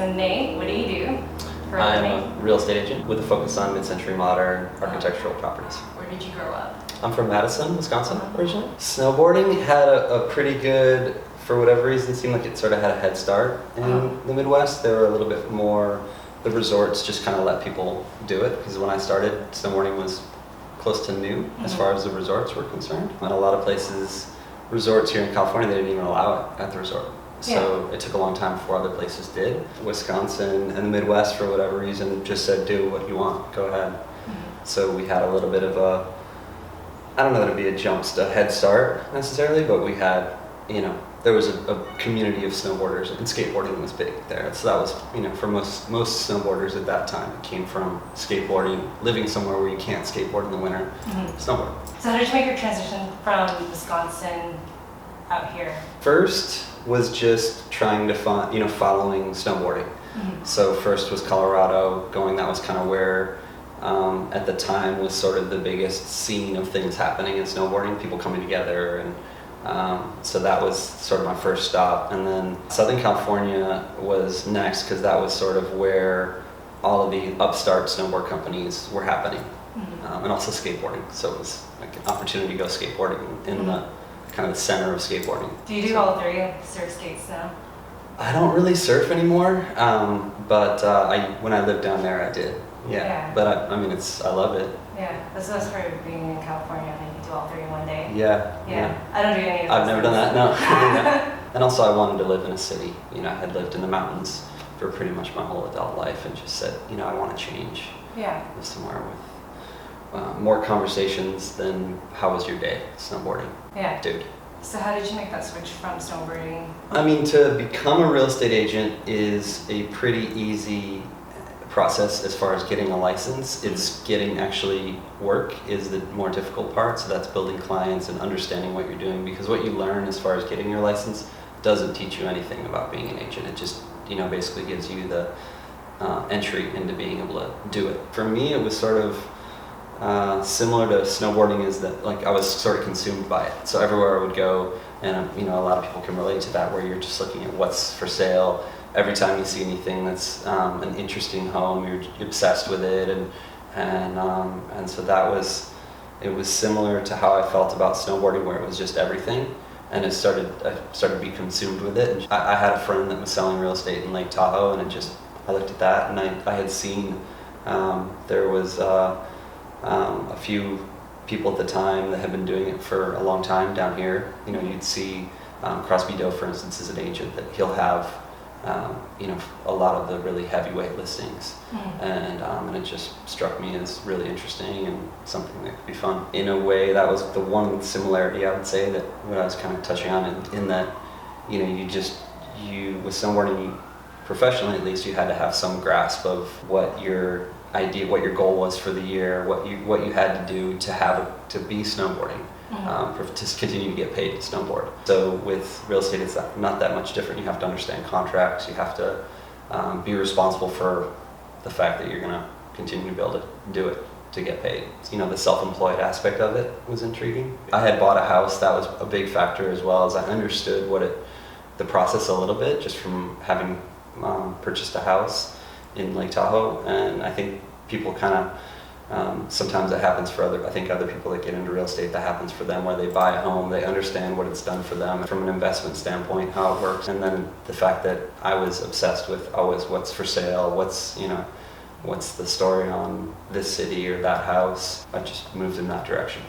So Nate, what do you do for a I'm living? a real estate agent with a focus on mid-century modern architectural properties. Where did you grow up? I'm from Madison, Wisconsin originally. Snowboarding had a pretty good, for whatever reason, seemed like it sort of had a head start in the Midwest. They were a little bit more, the resorts just kind of let people do it, because when I started, snowboarding was close to new as far as the resorts were concerned. And a lot of places, resorts here in California, they didn't even allow it at the resort. So it took a long time before other places did. Wisconsin and the Midwest, for whatever reason, just said, do what you want, go ahead. So we had a little bit of a, I don't know that it'd be a head start necessarily, but we had, there was a community of snowboarders, and skateboarding was big there. So that was, for most snowboarders at that time, it came from skateboarding, living somewhere where you can't skateboard in the winter, snowboard. So how did you make your transition from Wisconsin out here? First was just trying to find, following snowboarding. So first was Colorado, that was kind of where at the time was sort of the biggest scene of things happening in snowboarding, people coming together, and so that was sort of my first stop. And then Southern California was next, because that was sort of where all of the upstart snowboard companies were happening, and also skateboarding. So it was like an opportunity to go skateboarding in the kind of the center of skateboarding. Do you do all three? Surf, skates now? I don't really surf anymore, but when I lived down there, I did. Yeah. But I mean, I love it. Yeah, that's the best part of being in California. I think you do all three in one day. Yeah. I don't do any of those. I've never done that, no. And also I wanted to live in a city. I had lived in the mountains for pretty much my whole adult life, and just said, I want to change. Yeah. Live somewhere with more conversations than how was your day snowboarding. Yeah. Dude. So how did you make that switch from snowboarding? I mean, to become a real estate agent is a pretty easy process as far as getting a license. It's getting actually work is the more difficult part. So that's building clients and understanding what you're doing, because what you learn as far as getting your license doesn't teach you anything about being an agent. It just, basically gives you the entry into being able to do it. For me, it was sort of similar to snowboarding, is that like I was sort of consumed by it. So everywhere I would go, and a lot of people can relate to that, where you're just looking at what's for sale. Every time you see anything that's an interesting home, you're obsessed with it, and so it was similar to how I felt about snowboarding, where it was just everything, and I started to be consumed with it. And I had a friend that was selling real estate in Lake Tahoe, and I looked at that, and I had seen there was a few people at the time that had been doing it for a long time down here. You'd see Crosby Doe, for instance, is an agent that he'll have a lot of the really heavyweight listings, and it just struck me as really interesting and something that could be fun. In a way, that was the one similarity I would say that what I was kind of touching on, in that you with snowboarding, professionally at least, you had to have some grasp of what your goal was for the year, what you had to do to be snowboarding. To continue to get paid to snowboard. So with real estate, it's not that much different. You have to understand contracts. You have to be responsible for the fact that you're going to continue to be able to do it to get paid. The self-employed aspect of it was intriguing. I had bought a house. That was a big factor, as well as I understood the process a little bit, just from having purchased a house in Lake Tahoe. And I think people kind of, sometimes it happens for other people that get into real estate, that happens for them, where they buy a home, they understand what it's done for them from an investment standpoint, how it works. And then the fact that I was obsessed with always what's for sale, what's the story on this city or that house. I just moved in that direction.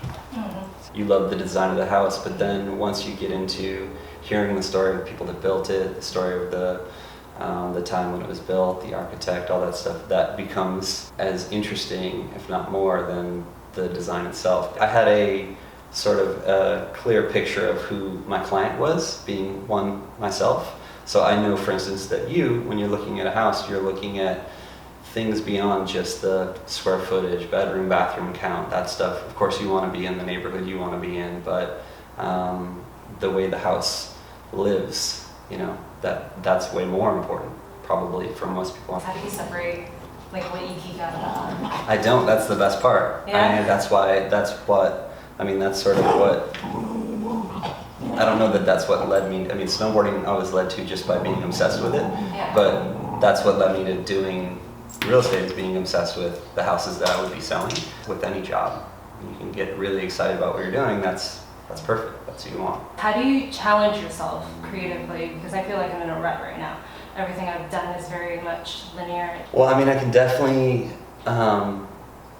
You love the design of the house, but then once you get into hearing the story of the people that built it, the story of the time when it was built, the architect, all that stuff, that becomes as interesting, if not more, than the design itself. I had a sort of a clear picture of who my client was, being one myself. So I know, for instance, that when you're looking at a house, you're looking at things beyond just the square footage, bedroom, bathroom count, that stuff. Of course, you want to be in the neighborhood you want to be in, but the way the house lives, that's way more important, probably, for most people. How do you separate what you keep out of that? I don't. That's the best part. Yeah. That's sort of what, I don't know that that's what led me. Snowboarding I was led to just by being obsessed with it. Yeah. But that's what led me to doing real estate, is being obsessed with the houses that I would be selling. With any job, you can get really excited about what you're doing. That's perfect. That's what you want. How do you challenge yourself creatively? Because I feel like I'm in a rut right now. Everything I've done is very much linear. Well, I mean, I can definitely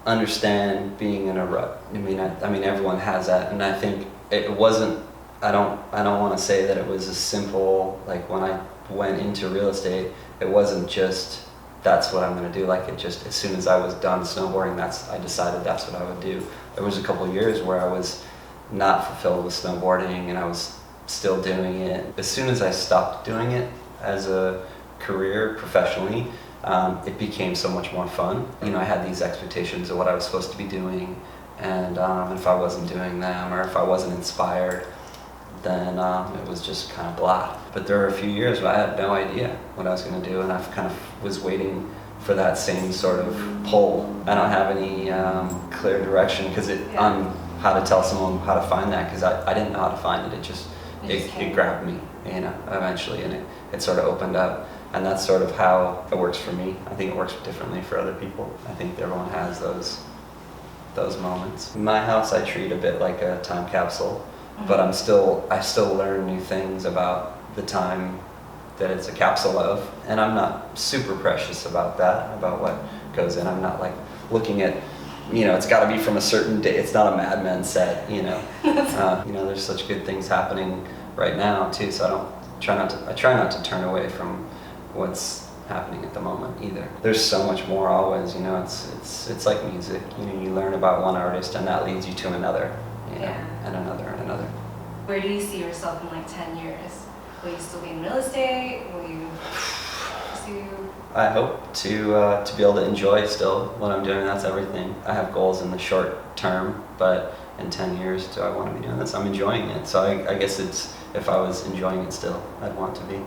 understand being in a rut. I mean, everyone has that, and I think it wasn't. I don't want to say that it was as simple. Like when I went into real estate, it wasn't just that's what I'm going to do. Like it just, as soon as I was done snowboarding, I decided that's what I would do. There was a couple of years where I was not fulfilled with snowboarding, and I was still doing it. As soon as I stopped doing it as a career professionally, it became so much more fun. You know, I had these expectations of what I was supposed to be doing, and if I wasn't doing them, or if I wasn't inspired, then it was just kind of blah. But there were a few years where I had no idea what I was going to do, and I kind of was waiting for that same sort of pull. I don't have any clear direction on how to tell someone how to find that, because I didn't know how to find it. It grabbed me, you know, eventually, and it sort of opened up. And that's sort of how it works for me. I think it works differently for other people. I think everyone has those moments. My house I treat a bit like a time capsule, but I still learn new things about the time that it's a capsule of, and I'm not super precious about that, about what goes in. I'm not like looking at, you know, it's got to be from a certain day. It's not a Mad Men set, you know. You know, there's such good things happening right now too, so I try not to turn away from what's happening at the moment either. There's so much more always, you know. It's like music. You know, you learn about one artist and that leads you to another, you know, and another and another. Where do you see yourself in like 10 years? Will you still be in real estate? Will you pursue? I hope to be able to enjoy still what I'm doing. That's everything. I have goals in the short term, but in 10 years, do I want to be doing this? I'm enjoying it. So I guess it's, if I was enjoying it still, I'd want to be.